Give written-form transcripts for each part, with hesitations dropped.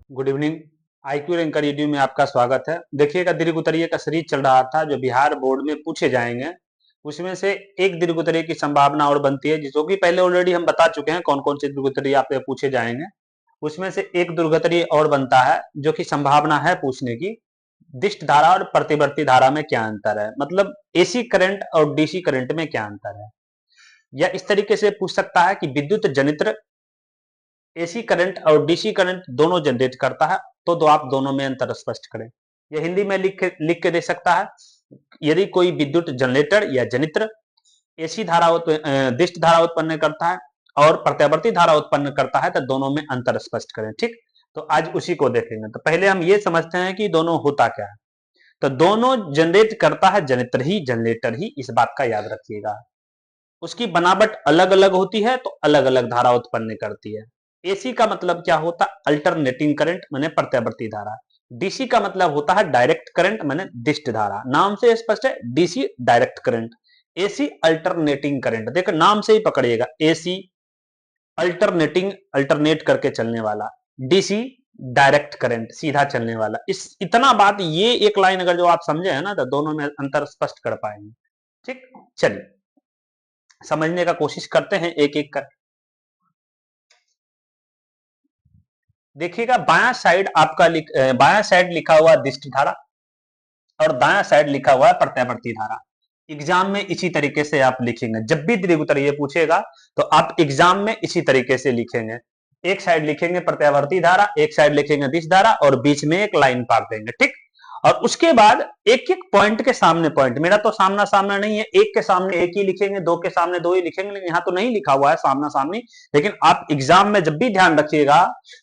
Good evening. IQ ranker YouTube में आपका स्वागत है। देखिएगा, दीर्घ उत्तरीय का सीरीज चल रहा था जो बिहार बोर्ड में पूछे जाएंगे। उसमें से एक दीर्घ उत्तरीय की संभावना और बनती है, जिसको कि पहले ऑलरेडी हम बता चुके हैं कौन कौन से दीर्घ उत्तरीय आपसे पूछे जाएंगे। उसमें से एक दीर्घ उत्तरीय और बनता है जो कि संभावना है पूछने की, दिष्ट धारा और प्रतिवर्ती धारा में क्या अंतर है, मतलब एसी करंट और डीसी करंट में क्या अंतर है। या इस तरीके से पूछ सकता है कि विद्युत जनित्र एसी करंट और डीसी करंट दोनों जनरेट करता है, तो आप दोनों में अंतर स्पष्ट करें। यह हिंदी में लिख के दे सकता है। यदि कोई विद्युत जनरेटर या जनित्र एसी धारा दिष्ट धारा उत्पन्न करता है और प्रत्यावर्ती धारा उत्पन्न करता है, तो दोनों में अंतर स्पष्ट करें। ठीक, तो आज उसी को देखेंगे। तो पहले हम ये समझते हैं कि दोनों होता क्या है। तो दोनों जनरेट करता है जनरेटर ही, जनरेटर ही, इस बात का याद रखिएगा। उसकी बनावट अलग अलग होती है तो अलग अलग धारा उत्पन्न करती है। एसी का मतलब क्या होता है? अल्टरनेटिंग करंट माने प्रत्यावर्ती धारा। डीसी का मतलब होता है डायरेक्ट करंट माने दिष्ट धारा। नाम से स्पष्ट है, DC direct current, AC alternating current. देखो नाम से ही पकड़िएगा, एसी अल्टरनेटिंग, अल्टरनेट करके चलने वाला, डीसी डायरेक्ट करंट, सीधा चलने वाला। इस इतना बात, ये एक लाइन अगर जो आप समझे है ना, तो दोनों में अंतर स्पष्ट कर पाएंगे। ठीक, चलिए समझने का कोशिश करते हैं एक एक कर। देखिएगा, बायां साइड आपका बायां साइड लिखा हुआ दिष्ट धारा और दायां साइड लिखा हुआ है प्रत्यावर्ती धारा। एग्जाम में इसी तरीके से आप लिखेंगे। जब भी दीर्घ उत्तरीय पूछेगा तो आप एग्जाम में इसी तरीके से लिखेंगे। एक साइड लिखेंगे प्रत्यावर्ती धारा, एक साइड लिखेंगे दिष्ट धारा और बीच में एक लाइन पार देंगे। ठीक, और उसके बाद एक एक पॉइंट के सामने पॉइंट, मेरा तो सामना सामना नहीं है, एक के सामने एक ही लिखेंगे, दो के सामने दो ही लिखेंगे, लेकिन यहाँ तो नहीं लिखा हुआ है सामना सामनी। लेकिन आप एग्जाम में जब भी ध्यान रखिएगा,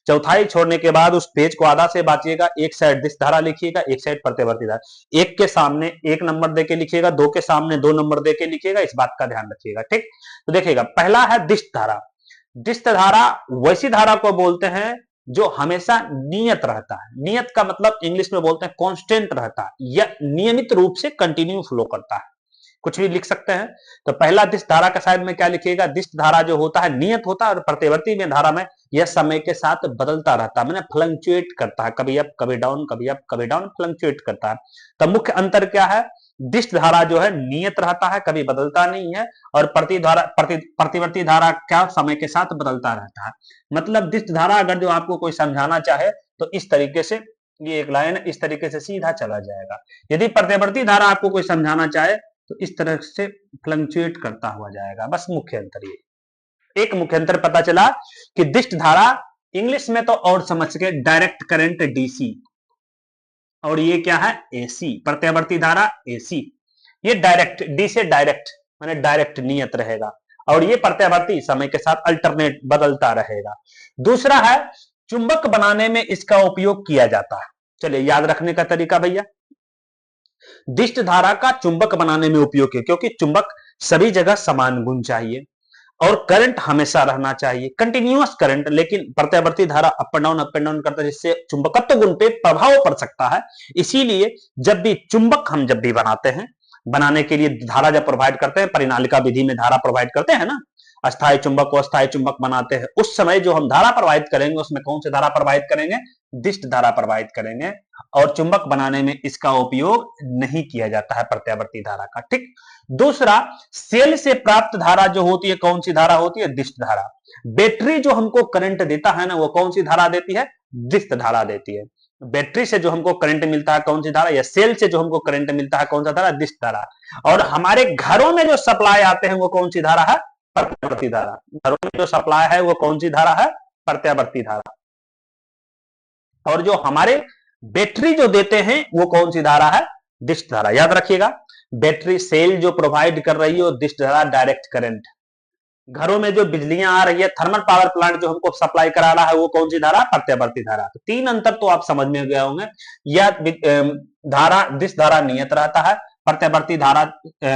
चौथाई छोड़ने के बाद उस पेज को आधा से बांटिएगा, एक साइड दिष्ट धारा लिखिएगा, एक साइड प्रत्यावर्ती धारा। एक के सामने एक नंबर देके लिखिएगा, दो के सामने दो नंबर देके लिखिएगा, इस बात का ध्यान रखिएगा। ठीक, तो देखिएगा, पहला है दिष्ट धारा। दिष्ट धारा वैसी धारा को बोलते हैं जो हमेशा नियत रहता है। नियत का मतलब इंग्लिश में बोलते हैं कांस्टेंट रहता है, या नियमित रूप से कंटिन्यू फ्लो करता है। कुछ भी लिख सकते हैं। तो पहला दिष्ट धारा का साइड में क्या लिखिएगा? दिष्ट धारा जो होता है नियत होता है, और प्रतिवर्ती में धारा में यह समय के साथ बदलता रहता है, मैंने फ्लक्चुएट करता है, कभी अप कभी डाउन, कभी अप कभी डाउन, फ्लक्चुएट करता है। तो मुख्य अंतर क्या है? दिष्ट धारा जो है नियत रहता है, कभी बदलता नहीं है, और प्रतिवर्ती धारा क्या समय के साथ बदलता रहता है। मतलब दिष्ट धारा अगर जो आपको कोई समझाना चाहे तो इस तरीके से, ये एक लाइन इस तरीके से सीधा चला जाएगा। यदि प्रतिवर्ती धारा आपको कोई समझाना चाहे तो इस तरह से फ्लक्चुएट करता हुआ जाएगा। बस मुख्य अंतर ये, एक मुख्य अंतर पता चला कि दिष्ट धारा इंग्लिश में तो और समझ के डायरेक्ट करंट डीसी, और ये क्या है? एसी। प्रत्यावर्ती धारा एसी, ये डायरेक्ट, डी से डायरेक्ट माने डायरेक्ट नियत रहेगा, और ये प्रत्यावर्ती समय के साथ अल्टरनेट बदलता रहेगा। दूसरा है, चुंबक बनाने में इसका उपयोग किया जाता है। चलिए याद रखने का तरीका भैया, दिष्ट धारा का चुंबक बनाने में उपयोग है, क्योंकि चुंबक सभी जगह समान गुण चाहिए और करंट हमेशा रहना चाहिए, कंटिन्यूअस करंट। लेकिन प्रत्यावर्ती धारा अप एंड डाउन करता है, जिससे चुंबकत्व गुण पे प्रभाव पड़ सकता है। इसीलिए जब भी चुंबक हम जब भी बनाते हैं, बनाने के लिए धारा जब प्रोवाइड करते हैं, परिनालिका विधि में धारा प्रोवाइड करते हैं ना, अस्थायी चुंबक को अस्थायी चुंबक बनाते हैं, उस समय जो हम धारा प्रोवाइड करेंगे उसमें कौन सी धारा प्रोवाइड करेंगे? दिष्ट धारा प्रोवाइड करेंगे। और चुंबक बनाने में इसका उपयोग नहीं किया जाता है प्रत्यावर्ती धारा का। ठीक, दूसरा, सेल से प्राप्त धारा जो होती है कौन सी धारा होती है? दिष्ट धारा। बैटरी जो हमको करंट देता है ना, वो कौन सी धारा देती है? दिष्ट धारा देती है। बैटरी से जो हमको करंट मिलता है कौन सी धारा? या सेल से जो हमको करंट मिलता है कौन सा धारा? दिष्ट धारा। और हमारे घरों में जो सप्लाई आते हैं वो कौन सी धारा है? प्रत्यावर्ती धारा। घरों में जो सप्लाई है वो कौन सी धारा है? प्रत्यावर्ती धारा। और जो हमारे बैटरी जो देते हैं वो कौन सी धारा है? दिष्ट धारा। याद रखिएगा, बैटरी सेल जो प्रोवाइड कर रही है वो दिष्ट धारा, डायरेक्ट करंट। घरों में जो बिजलियां आ रही है, थर्मल पावर प्लांट जो हमको सप्लाई करा रहा है वो कौन सी धारा? प्रत्यावर्ती धारा। तो तीन अंतर तो आप समझ में गए होंगे। यह धारा, दिष्ट धारा नियत रहता है, प्रत्यावर्ती धारा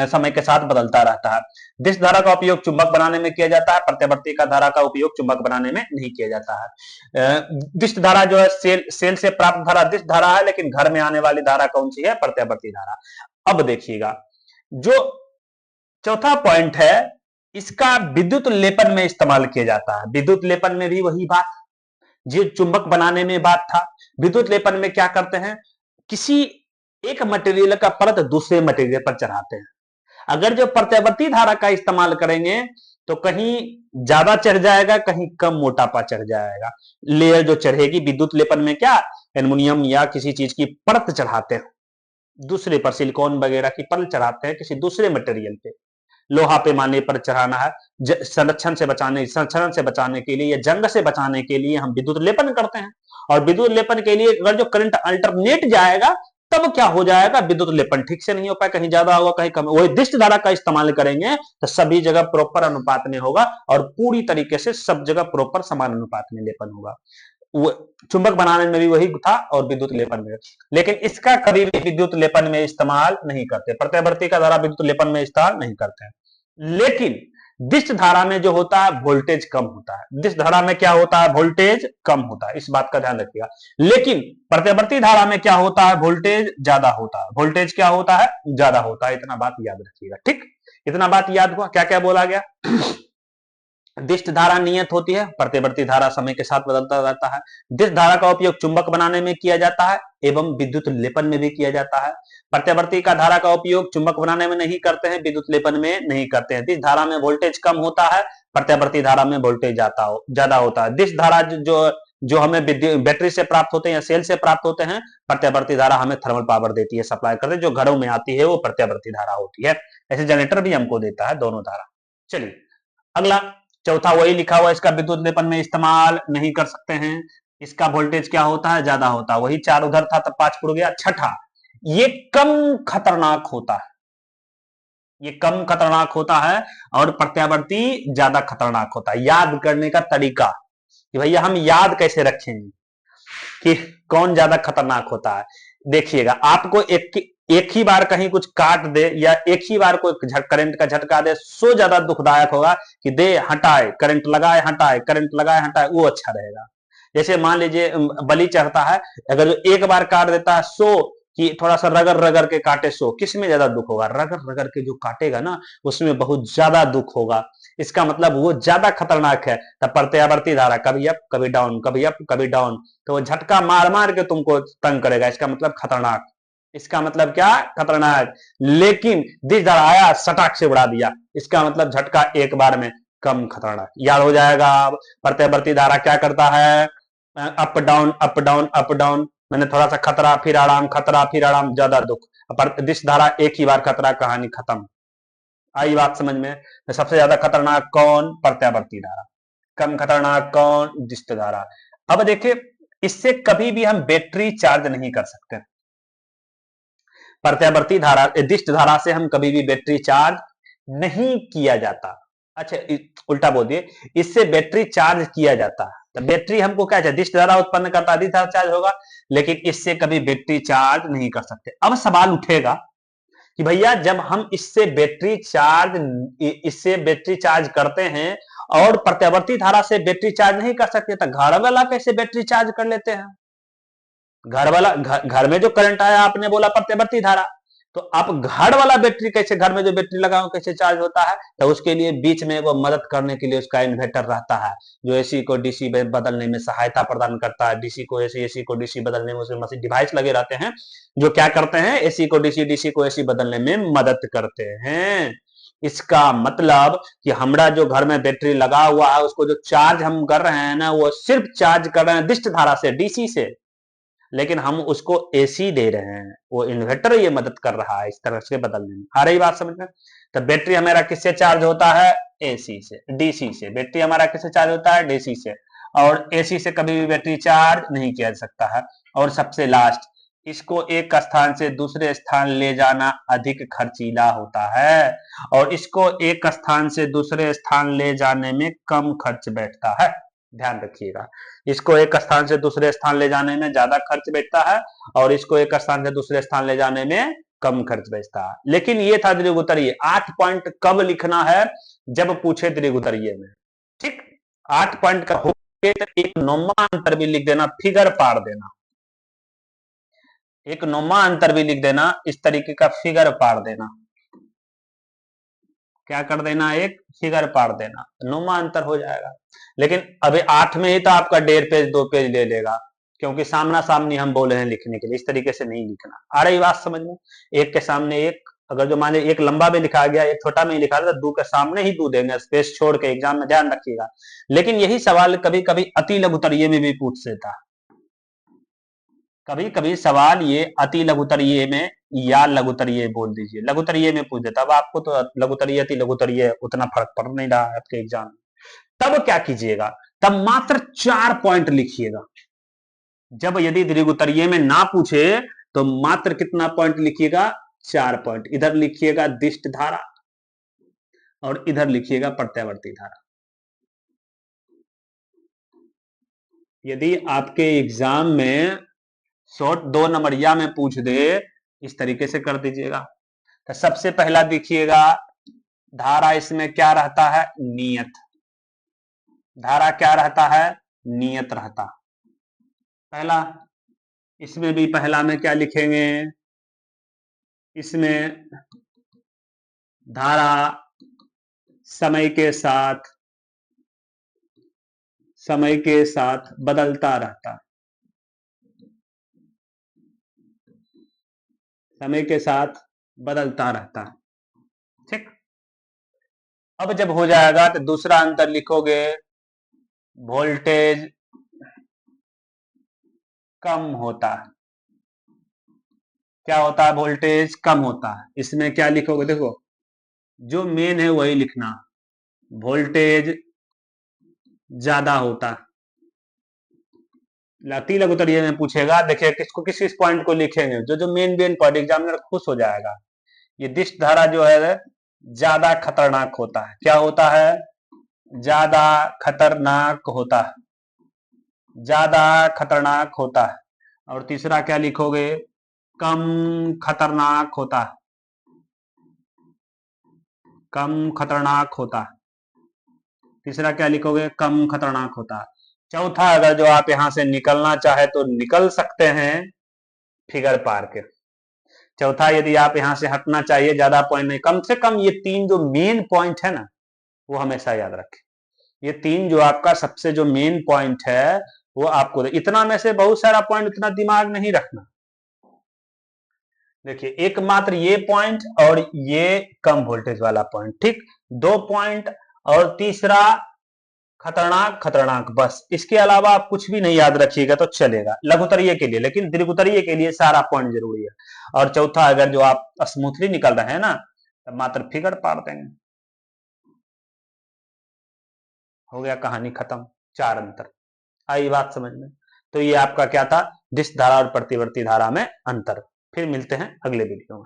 समय के साथ बदलता रहता है। दिष्ट धारा का उपयोग चुंबक बनाने में किया जाता है, प्रत्यावर्ती का धारा का उपयोग चुंबक बनाने में नहीं किया जाता है। दिष्ट धारा जो है सेल से प्राप्त धारा दिष्ट धारा है, लेकिन घर में आने वाली धारा कौन सी है? प्रत्यावर्ती धारा। अब देखिएगा, जो चौथा पॉइंट है, इसका विद्युत लेपन में इस्तेमाल किया जाता है। विद्युत लेपन में भी वही बात, जो चुंबक बनाने में बात था। विद्युत लेपन में क्या करते हैं, किसी एक मटेरियल का परत दूसरे मटेरियल पर चढ़ाते हैं। अगर जो प्रत्यावर्ती धारा का इस्तेमाल करेंगे तो कहीं ज्यादा चढ़ जाएगा, कहीं कम मोटापा चढ़ जाएगा। लेयर जो चढ़ेगी, विद्युत लेपन में क्या एल्युमिनियम या किसी चीज की परत चढ़ाते हैं दूसरे पर, सिलिकॉन वगैरह की परत चढ़ाते हैं किसी दूसरे मटेरियल पे। लोहा पैमाने पर चढ़ाना है, संरक्षण से बचाने के लिए या जंग से बचाने के लिए हम विद्युत लेपन करते हैं। और विद्युत लेपन के लिए अगर जो करंट अल्टरनेट जाएगा तब क्या हो जाएगा, विद्युत लेपन ठीक से नहीं हो पाए, कहीं ज्यादा होगा कहीं कम। वही दिष्ट धारा का इस्तेमाल करेंगे तो सभी जगह प्रॉपर अनुपात में होगा और पूरी तरीके से सब जगह प्रॉपर समान अनुपात में लेपन होगा। वो चुंबक बनाने में भी वही था और विद्युत लेपन में, लेकिन इसका कभी भी विद्युत लेपन में इस्तेमाल नहीं करते। प्रत्यावर्ती का धारा विद्युत लेपन में इस्तेमाल नहीं करते हैं। लेकिन दिष्ट धारा में जो होता है वोल्टेज कम होता है। दिष्ट धारा में क्या होता है, वोल्टेज कम होता है, इस बात का ध्यान रखिएगा। लेकिन प्रत्यावर्ती धारा में क्या होता है, वोल्टेज ज्यादा होता है। वोल्टेज क्या होता है, ज्यादा होता है। इतना बात याद रखिएगा, ठीक। इतना बात याद हुआ, क्या क्या बोला गया। दिष्ट धारा नियत होती है, प्रत्यावर्ती धारा समय के साथ बदलता रहता है। दिष्ट धारा का उपयोग चुंबक बनाने में किया जाता है एवं विद्युत लेपन में भी किया जाता है। प्रत्यावर्ती का धारा का उपयोग चुंबक बनाने में नहीं करते हैं, विद्युत लेपन में नहीं करते हैं। दिष्ट धारा में वोल्टेज कम होता है, प्रत्यावर्ती धारा में वोल्टेज ज्यादा होता है। दिष्ट धारा जो हमें बैटरी से प्राप्त होते हैं या सेल से प्राप्त होते हैं, प्रत्यावर्ती धारा हमें थर्मल पावर देती है, सप्लाई करते हैं। जो घरों में आती है वो प्रत्यावर्ती धारा होती है। ऐसे जनरेटर भी हमको देता है दोनों धारा। चलिए अगला, चौथा वही लिखा हुआ, इसका विद्युत लेपन में इस्तेमाल नहीं कर सकते हैं। इसका वोल्टेज क्या होता है, ज्यादा होता है। वही 4 उधर था तब 5 उड़ गया। छठा, ये कम खतरनाक होता है। ये कम खतरनाक होता है और प्रत्यावर्ती ज्यादा खतरनाक होता है। याद करने का तरीका कि भैया हम याद कैसे रखेंगे कि कौन ज्यादा खतरनाक होता है। देखिएगा, आपको एक ही बार कहीं कुछ काट दे या एक ही बार कोई करंट का झटका दे, सो ज्यादा दुखदायक होगा कि दे हटाए करंट लगाए हटाए करंट लगाए हटाए, वो अच्छा रहेगा। जैसे मान लीजिए बलि चढ़ता है, अगर जो एक बार काट देता है सो, कि थोड़ा सा रगड़ रगड़ के काटे सो, किसमें ज्यादा दुख होगा, रगड़ रगड़ के जो काटेगा ना उसमें बहुत ज्यादा दुख होगा। इसका मतलब वो ज्यादा खतरनाक है। तब प्रत्यावर्ती धारा कभी अप कभी डाउन, कभी अप कभी डाउन, तो वो झटका मार मार के तुमको तंग करेगा। इसका मतलब खतरनाक। इसका मतलब क्या, खतरनाक। लेकिन दिस धारा आया सटाक से उड़ा दिया, इसका मतलब झटका एक बार में, कम खतरनाक। याद हो जाएगा। प्रत्यावर्ती धारा क्या करता है, up down up down up down, मैंने थोड़ा सा खतरा फिर आराम, खतरा फिर आराम, ज्यादा दुख। दिस धारा एक ही बार खतरा, कहानी खत्म। आई बात समझ में। तो सबसे ज्यादा खतरनाक कौन, प्रत्यावर्ती धारा। कम खतरनाक कौन, दिष्ट धारा। अब देखिए, इससे कभी भी हम बैटरी चार्ज नहीं कर सकते। प्रत्यावर्ती धारा, दिष्ट धारा से हम कभी भी बैटरी चार्ज नहीं किया जाता। अच्छा उल्टा बोल दिए, इससे बैटरी चार्ज किया जाता है। तो बैटरी हमको क्या चाहिए, दिष्ट धारा उत्पन्न करता है, दिष्ट धारा चार्ज होगा, लेकिन इससे कभी बैटरी चार्ज नहीं कर सकते। अब सवाल उठेगा कि भैया जब हम इससे बैटरी चार्ज करते हैं और प्रत्यावर्ती धारा से बैटरी चार्ज नहीं कर सकते, तो घर वाला कैसे बैटरी चार्ज कर लेते हैं। घर वाला घर में जो करंट आया, आपने बोला प्रत्यावर्ती धारा, तो आप घर वाला बैटरी कैसे, घर में जो बैटरी लगा हो कैसे चार्ज होता है। तो उसके लिए बीच में वो मदद करने के लिए उसका इन्वर्टर रहता है, जो एसी को डीसी में बदलने में सहायता प्रदान करता है। डीसी को एसी, एसी को डीसी बदलने में उसमें मशीन डिवाइस लगे रहते हैं, जो क्या करते हैं, एसी को डीसी, डीसी को एसी बदलने में मदद करते हैं। इसका मतलब कि हमारा जो घर में बैटरी लगा हुआ है उसको जो चार्ज हम कर रहे हैं ना, वो सिर्फ चार्ज कर रहे हैं दिष्ट धारा से, डीसी से, लेकिन हम उसको एसी दे रहे हैं। वो इन्वर्टर ये मदद कर रहा है इस तरह से बदलने में। आ रही बात समझ में। तो बैटरी हमारा किससे चार्ज होता है, एसी से, डीसी से। बैटरी हमारा किससे चार्ज होता है, डीसी से। और एसी से कभी भी बैटरी चार्ज नहीं किया जा सकता है। और सबसे लास्ट, इसको एक स्थान से दूसरे स्थान ले जाना अधिक खर्चीला होता है और इसको एक स्थान से दूसरे स्थान ले जाने में कम खर्च बैठता है। ध्यान रखिएगा, इसको एक स्थान से दूसरे स्थान ले जाने में ज्यादा खर्च बैठता है और इसको एक स्थान से दूसरे स्थान ले जाने में कम खर्च बैठता है। लेकिन ये था त्रिगुतरीय। 8 पॉइंट कब लिखना है, जब पूछे त्रिगुतरीय में, ठीक। 8 पॉइंट का हो तो एक नौमा अंतर भी लिख देना, फिगर पार देना, एक नौमा अंतर भी लिख देना, इस तरीके का फिगर पार देना। क्या कर देना, एक फिगर पार देना, नुमा अंतर हो जाएगा। लेकिन अभी 8 में ही तो आपका 1.5 पेज 2 पेज ले लेगा, क्योंकि सामना सामनी हम बोले हैं लिखने के लिए, इस तरीके से नहीं लिखना। आ रही बात समझ में? एक के सामने एक, अगर जो मान लीजिए एक लंबा में लिखा गया, एक छोटा में ही लिखा गया, तो दो के सामने ही दो देंगे, स्पेस छोड़ के, एग्जाम में ध्यान रखिएगा। लेकिन यही सवाल कभी कभी अति लघुतरीय में भी पूछ देता है। कभी कभी सवाल ये अति लघुतरीय में या लघुतरीय बोल दीजिए, लघुतरीय में पूछ देता। अब आपको तो लघुतरीय अति लघुतरीय उतना फर्क पड़ नहीं रहा है आपके एग्जाम में। तब क्या कीजिएगा, तब मात्र 4 पॉइंट लिखिएगा। जब यदि दीर्घोत्तरीय में ना पूछे तो मात्र कितना पॉइंट लिखिएगा, 4 पॉइंट। इधर लिखिएगा दिष्ट धारा और इधर लिखिएगा प्रत्यावर्ती धारा। यदि आपके एग्जाम में शॉर्ट 2 नंबरिया में पूछ दे, इस तरीके से कर दीजिएगा। तो सबसे पहला देखिएगा, धारा इसमें क्या रहता है, नियत। धारा क्या रहता है, नियत रहता। पहला, इसमें भी पहला में क्या लिखेंगे, इसमें धारा समय के साथ बदलता रहता, समय के साथ बदलता रहता। ठीक। अब जब हो जाएगा तो दूसरा अंतर लिखोगे, वोल्टेज कम होता है। क्या होता है, वोल्टेज कम होता है। इसमें क्या लिखोगे, देखो जो मेन है वही लिखना, वोल्टेज ज्यादा होता है। अति लघुतरीय में पूछेगा, देखिए किसको किस किस पॉइंट को लिखेंगे, जो जो मेन पॉइंट, एग्जामिनर खुश हो जाएगा। ये दिष्ट धारा जो है ज्यादा खतरनाक होता है। क्या होता है, ज्यादा खतरनाक होता है, ज्यादा खतरनाक होता है। और तीसरा क्या लिखोगे, कम खतरनाक होता है, कम खतरनाक होता है। तीसरा क्या लिखोगे, कम खतरनाक होता है। चौथा, अगर जो आप यहां से निकलना चाहे तो निकल सकते हैं, फिगर पार के। चौथा, यदि आप यहां से हटना चाहिए, ज्यादा पॉइंट नहीं, कम से कम ये 3 जो मेन पॉइंट है ना, वो हमेशा याद रखें। ये 3 जो आपका सबसे जो मेन पॉइंट है वो आपको, इतना में से बहुत सारा पॉइंट, इतना दिमाग नहीं रखना। देखिए एकमात्र ये पॉइंट और ये कम वोल्टेज वाला पॉइंट, ठीक, 2 पॉइंट, और तीसरा खतरनाक खतरनाक, बस। इसके अलावा आप कुछ भी नहीं याद रखिएगा तो चलेगा लघुतरीय के लिए, लेकिन दीर्घोत्तरीय के लिए सारा पॉइंट जरूरी है। और चौथा, अगर जो आप स्मूथली निकल रहे हैं ना, तो मात्र फिगर पार देंगे, हो गया, कहानी खत्म। 4 अंतर आई बात समझ में? तो ये आपका क्या था, दिष्ट धारा और प्रतिवर्ती धारा में अंतर। फिर मिलते हैं अगले वीडियो में।